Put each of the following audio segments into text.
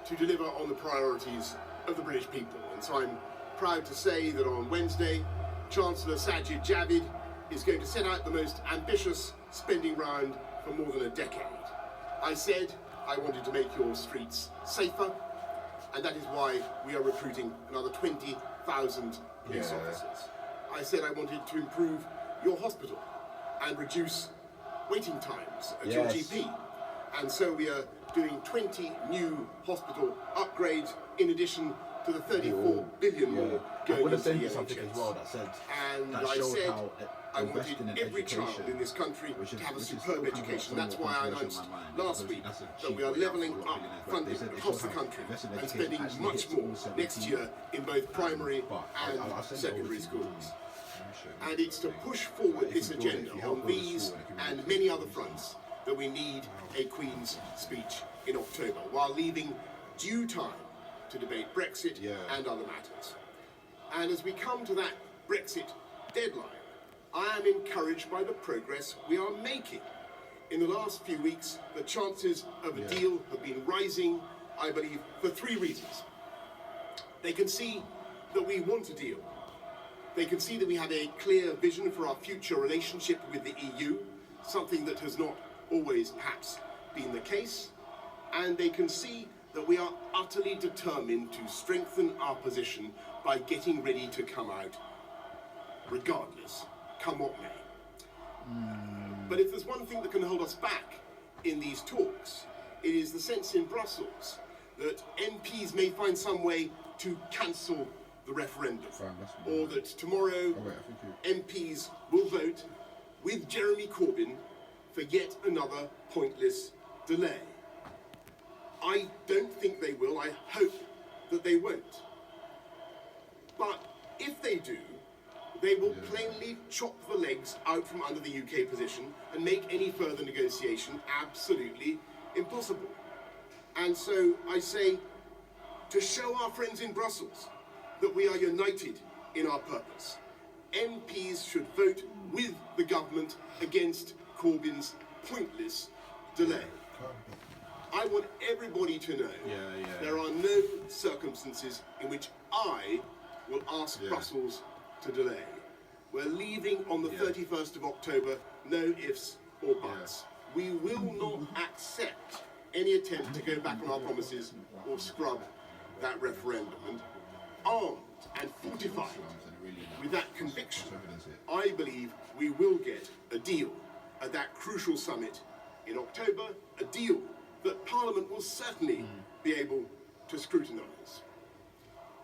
to deliver on the priorities of the British people. And so I'm proud to say that on Wednesday, Chancellor Sajid Javid is going to set out the most ambitious spending round for more than a decade. I said I wanted to make your streets safer, and that is why we are recruiting another 20,000 police officers. I said I wanted to improve your hospital and reduce waiting times at your GP. And so we are doing 20 new hospital upgrades in addition to the 34 billion more going into the NHS. As well that said, and I said I wanted every child in this country to have a superb education. That's why I announced last week that we are levelling up funding across the country and spending much more next year in both primary and secondary schools. And it's to push forward this agenda on these and many other fronts that we need a Queen's speech in October, while leaving due time to debate Brexit and other matters. And as we come to that Brexit deadline, I am encouraged by the progress we are making. In the last few weeks, the chances of a deal have been rising, I believe, for three reasons. They can see that we want a deal. They can see that we have a clear vision for our future relationship with the EU, something that has not always perhaps been the case. And they can see that we are utterly determined to strengthen our position by getting ready to come out regardless, come what may. But if there's one thing that can hold us back in these talks, it is the sense in Brussels that MPs may find some way to cancel the referendum, or that tomorrow MPs will vote with Jeremy Corbyn for yet another pointless delay. I don't think they will. I hope that they won't. But if they do, they will plainly chop the legs out from under the UK position and make any further negotiation absolutely impossible. And so I say, to show our friends in Brussels that we are united in our purpose, MPs should vote with the government against Corbyn's pointless delay. I want everybody to know there are no circumstances in which I will ask Brussels to delay. We're leaving on the 31st of October, no ifs or buts. We will not accept any attempt to go back on our promises or scrub that referendum. And armed and fortified with that conviction, I believe we will get a deal at that crucial summit in October, a deal that Parliament will certainly be able to scrutinise.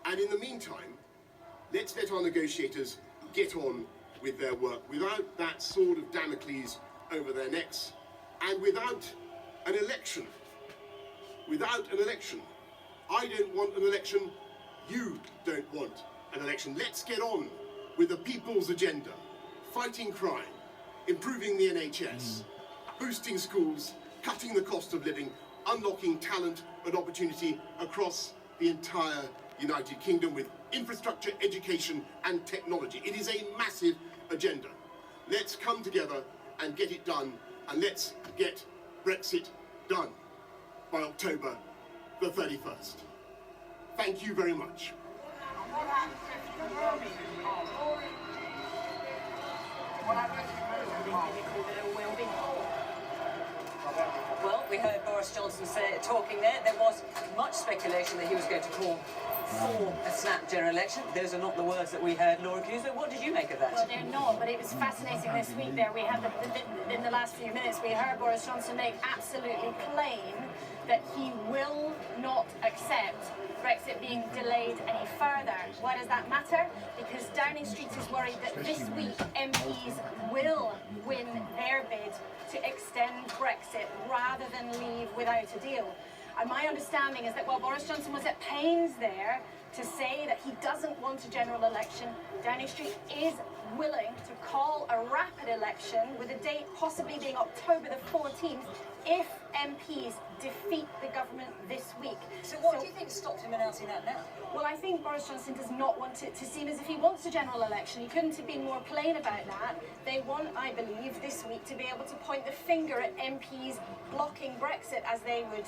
And in the meantime, let's let our negotiators get on with their work without that sword of Damocles over their necks and without an election. Without an election. I don't want an election. You don't want an election. Let's get on with the people's agenda. Fighting crime, improving the NHS, boosting schools, cutting the cost of living, unlocking talent and opportunity across the entire United Kingdom with infrastructure, education and technology. It is a massive agenda. Let's come together and get it done, and let's get Brexit done by October the 31st. Thank you very much. Well, we heard Boris Johnson talking there. There was much speculation that he was going to call for a snap general election. Those are not the words that we heard. Laura Cuso, what did you make of that? Well, they're not, but it was fascinating this week there. We had, in the last few minutes, we heard Boris Johnson make absolutely plain that he will not accept Brexit being delayed any further. Why does that matter? Because Downing Street is worried that this week MPs will win their bid to extend Brexit rather than leave without a deal. And my understanding is that while Boris Johnson was at pains there to say that he doesn't want a general election, Downing Street is willing to call a rapid election with a date possibly being October the 14th if MPs defeat the government this week. So what do you think stopped him announcing that now? Well, I think Boris Johnson does not want it to seem as if he wants a general election. He couldn't have been more plain about that. They want, I believe, this week to be able to point the finger at MPs blocking Brexit, as they would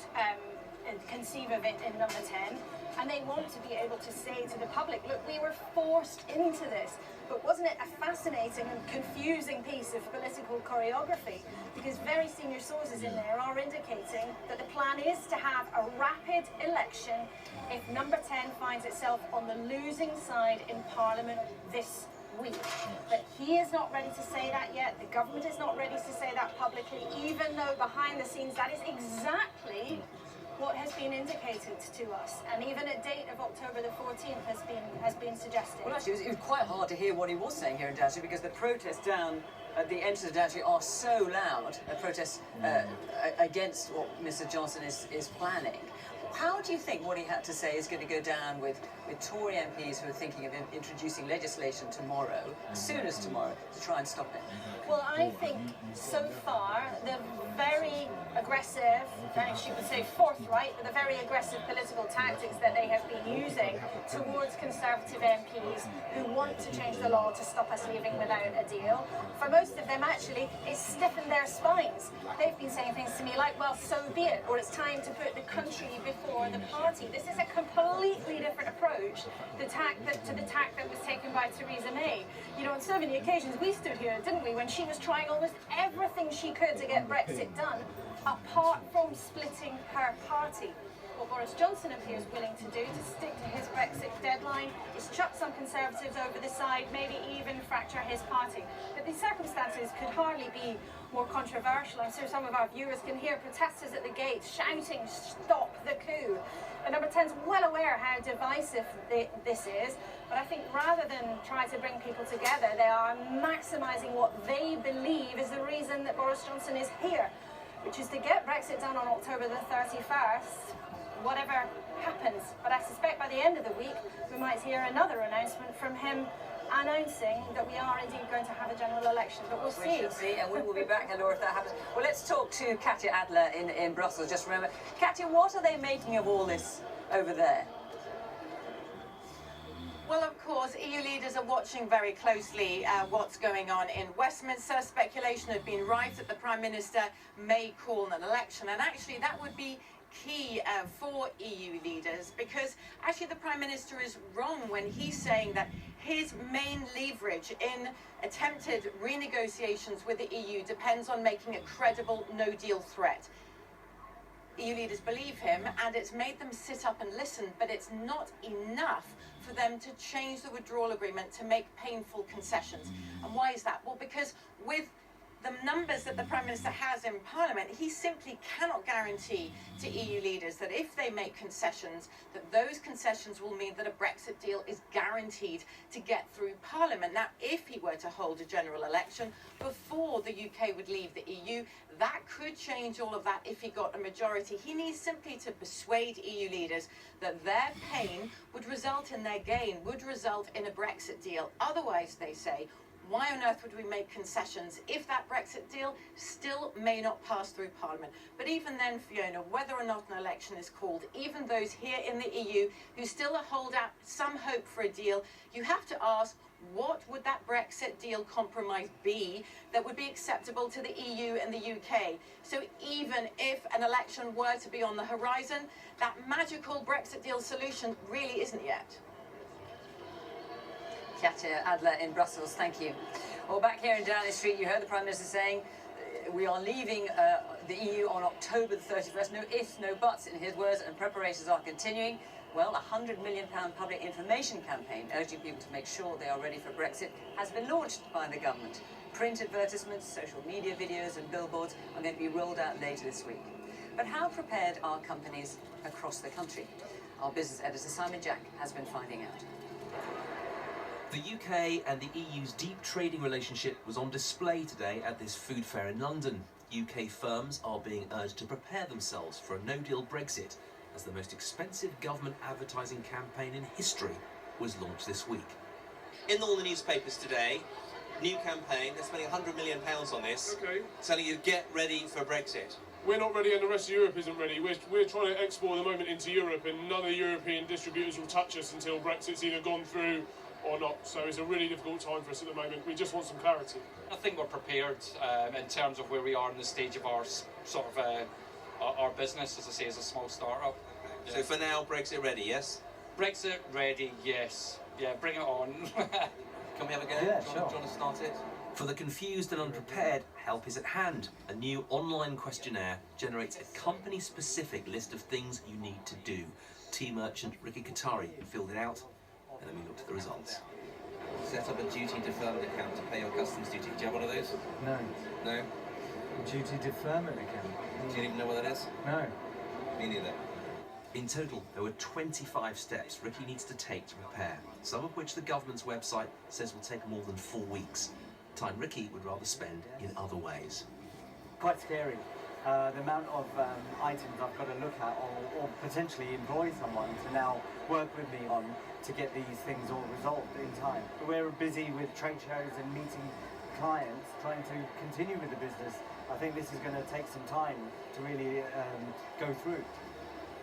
conceive of it in number 10. And they want to be able to say to the public, look, we were forced into this. But wasn't it a fascinating and confusing piece of political choreography? Because very senior sources in there are indicating that the plan is to have a rapid election if number 10 finds itself on the losing side in Parliament this week. But he is not ready to say that yet. The government is not ready to say that publicly, even though behind the scenes that is exactly what has been indicated to us, and even a date of October the 14th has been suggested. Well, actually, it was quite hard to hear what he was saying here in Datchet, because the protests down at the entrance of Datchet are so loud. The protests against what Mr. Johnson is planning. How do you think what he had to say is going to go down with Tory MPs who are thinking of introducing legislation tomorrow, as soon as tomorrow, to try and stop it? Well, I think so far the very aggressive, she would say forthright, but the very aggressive political tactics that they have been using towards Conservative MPs who want to change the law to stop us leaving without a deal, for most of them actually, it's stiffened their spines. They've been saying things to me like, well, so be it, or it's time to put the country before the party. This is a completely different approach to the tack that was taken by Theresa May. You know, on so many occasions we stood here, didn't we, when she was trying almost everything she could to get Brexit done, apart from splitting her party. What Boris Johnson appears willing to do to stick to his Brexit deadline is chuck some Conservatives over the side, maybe even fracture his party. But the circumstances could hardly be more controversial. I'm sure some of our viewers can hear protesters at the gate shouting, "Stop the coup." And number 10's well aware how divisive this is, but I think rather than try to bring people together, they are maximising what they believe is the reason that Boris Johnson is here, which is to get Brexit done on October the 31st, whatever happens. But I suspect by the end of the week, we might hear another announcement from him announcing that we are indeed going to have a general election, but we'll see. We shall see, and we will be back, Laura, if that happens. Well, let's talk to Katya Adler in Brussels. Just remember, Katya, what are they making of all this over there? Well, of course, EU leaders are watching very closely what's going on in Westminster. Speculation had been rife that the Prime Minister may call an election, and actually that would be key for EU leaders, because actually the Prime Minister is wrong when he's saying that his main leverage in attempted renegotiations with the EU depends on making a credible no-deal threat. EU leaders believe him, and it's made them sit up and listen, but it's not enough for them to change the withdrawal agreement to make painful concessions. And why is that? Well, because with the numbers that the Prime Minister has in Parliament, he simply cannot guarantee to EU leaders that if they make concessions, that those concessions will mean that a Brexit deal is guaranteed to get through Parliament. Now, if he were to hold a general election before the UK would leave the EU, that could change all of that if he got a majority. He needs simply to persuade EU leaders that their pain would result in their gain, would result in a Brexit deal. Otherwise, they say, why on earth would we make concessions if that Brexit deal still may not pass through Parliament? But even then, Fiona, whether or not an election is called, even those here in the EU who still hold out some hope for a deal, you have to ask, what would that Brexit deal compromise be that would be acceptable to the EU and the UK? So even if an election were to be on the horizon, that magical Brexit deal solution really isn't yet. Katya Adler in Brussels, thank you. Well, back here in Downing Street, you heard the Prime Minister saying we are leaving the EU on October the 31st. No ifs, no buts in his words, and preparations are continuing. Well, a £100 million public information campaign urging people to make sure they are ready for Brexit has been launched by the government. Print advertisements, social media videos and billboards are going to be rolled out later this week. But how prepared are companies across the country? Our business editor Simon Jack has been finding out. The UK and the EU's deep trading relationship was on display today at this food fair in London. UK firms are being urged to prepare themselves for a no-deal Brexit as the most expensive government advertising campaign in history was launched this week. In all the newspapers today, new campaign, they're spending £100 million on this, telling you get ready for Brexit. We're not ready and the rest of Europe isn't ready. We're trying to export at the moment into Europe, and none of the European distributors will touch us until Brexit's either gone through or not. So it's a really difficult time for us at the moment. We just want some clarity. I think we're prepared in terms of where we are in the stage of our sort of our business, as I say, is a small startup. Yeah. So for now, Brexit ready, yes? Brexit ready, yes. Yeah, bring it on. Can we have a go? Yeah, do you want to start it? For the confused and unprepared, help is at hand. A new online questionnaire generates a company-specific list of things you need to do. Tea merchant Ricky Qatari filled it out, and then we looked at the results. Set up a duty deferment account to pay your customs duty. Do you have one of those? No. No? Duty deferment account? Do you even know what that is? No. Me neither. In total, there were 25 steps Ricky needs to take to prepare, some of which the government's website says will take more than 4 weeks. Time Ricky would rather spend in other ways. Quite scary. The amount of items I've got to look at or potentially employ someone to now work with me on to get these things all resolved in time. We're busy with trade shows and meeting clients, trying to continue with the business. I think this is going to take some time to really go through.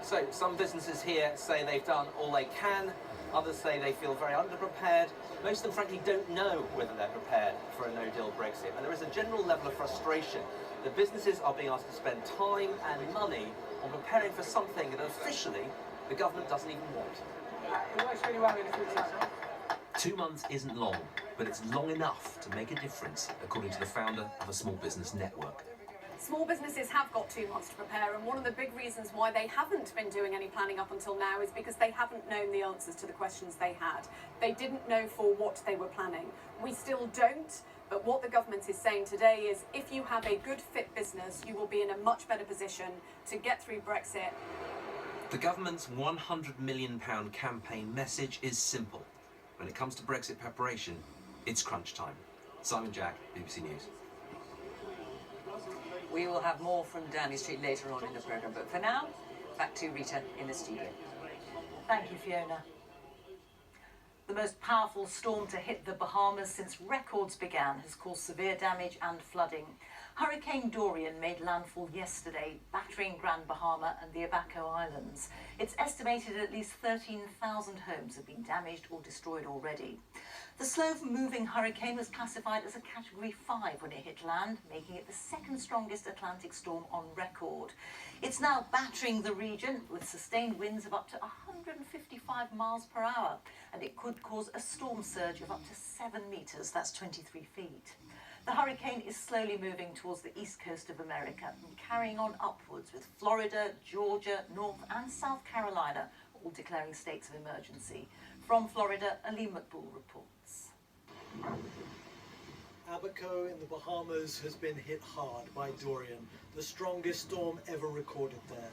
So some businesses here say they've done all they can, others say they feel very underprepared. Most of them frankly don't know whether they're prepared for a no-deal Brexit, and there is a general level of frustration that businesses are being asked to spend time and money on preparing for something that officially the government doesn't even want. It works really well in the food sector. 2 months isn't long, but it's long enough to make a difference, according to the founder of a small business network. Small businesses have got 2 months to prepare, and one of the big reasons why they haven't been doing any planning up until now is because they haven't known the answers to the questions they had. They didn't know for what they were planning. We still don't, but what the government is saying today is if you have a good fit business, you will be in a much better position to get through Brexit. The government's £100 million campaign message is simple. When it comes to Brexit preparation, it's crunch time. Simon Jack, BBC News. We will have more from Downing Street later on in the programme, but for now, back to Rita in the studio. Thank you, Fiona. The most powerful storm to hit the Bahamas since records began has caused severe damage and flooding. Hurricane Dorian made landfall yesterday, battering Grand Bahama and the Abaco Islands. It's estimated at least 13,000 homes have been damaged or destroyed already. The slow-moving hurricane was classified as a Category 5 when it hit land, making it the second strongest Atlantic storm on record. It's now battering the region with sustained winds of up to 155 miles per hour, and it could cause a storm surge of up to 7 metres, that's 23 feet. The hurricane is slowly moving towards the east coast of America and carrying on upwards, with Florida, Georgia, North and South Carolina all declaring states of emergency. From Florida, Ali Maqbool reports. Abaco in the Bahamas has been hit hard by Dorian, the strongest storm ever recorded there.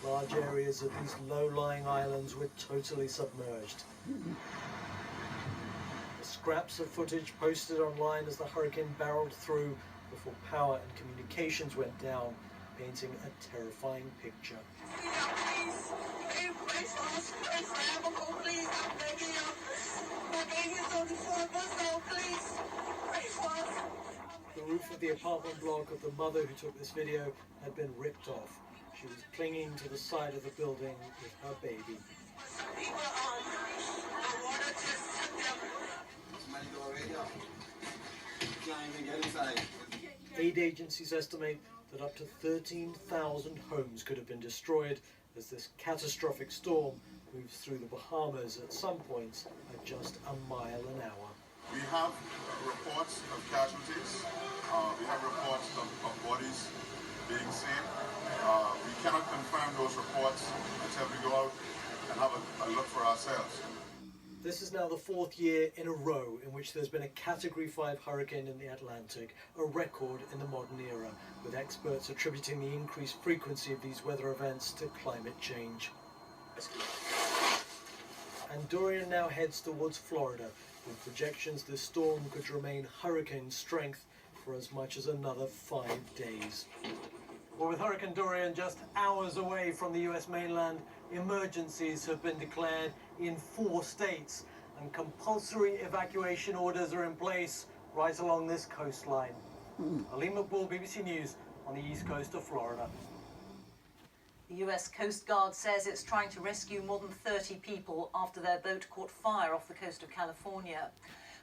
Large areas of these low-lying islands were totally submerged. The scraps of footage posted online as the hurricane barreled through before power and communications went down, painting a terrifying picture. The roof of the apartment block of the mother who took this video had been ripped off. She was clinging to the side of the building with her baby. Aid agencies estimate that up to 13,000 homes could have been destroyed as this catastrophic storm moves through the Bahamas at some points at just a mile an hour. We have reports of casualties. We have reports of bodies being seen. We cannot confirm those reports until we go out and have a look for ourselves. This is now the 4th year in a row in which there's been a Category 5 hurricane in the Atlantic, a record in the modern era, with experts attributing the increased frequency of these weather events to climate change. And Dorian now heads towards Florida, with projections this storm could remain hurricane strength for as much as another 5 days. Well, with Hurricane Dorian just hours away from the US mainland, emergencies have been declared in 4 states, and compulsory evacuation orders are in place right along this coastline. Ali Maqbool, BBC News, on the east coast of Florida. The US Coast Guard says it's trying to rescue more than 30 people after their boat caught fire off the coast of California.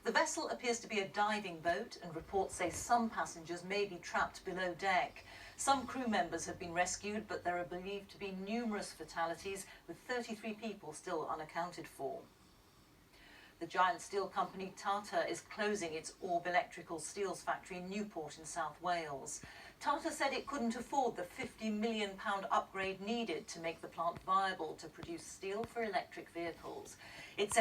The vessel appears to be a diving boat, and reports say some passengers may be trapped below deck. Some crew members have been rescued, but there are believed to be numerous fatalities, with 33 people still unaccounted for. The giant steel company Tata is closing its Orb Electrical Steels factory in Newport in South Wales. Tata said it couldn't afford the £50 million upgrade needed to make the plant viable to produce steel for electric vehicles. It said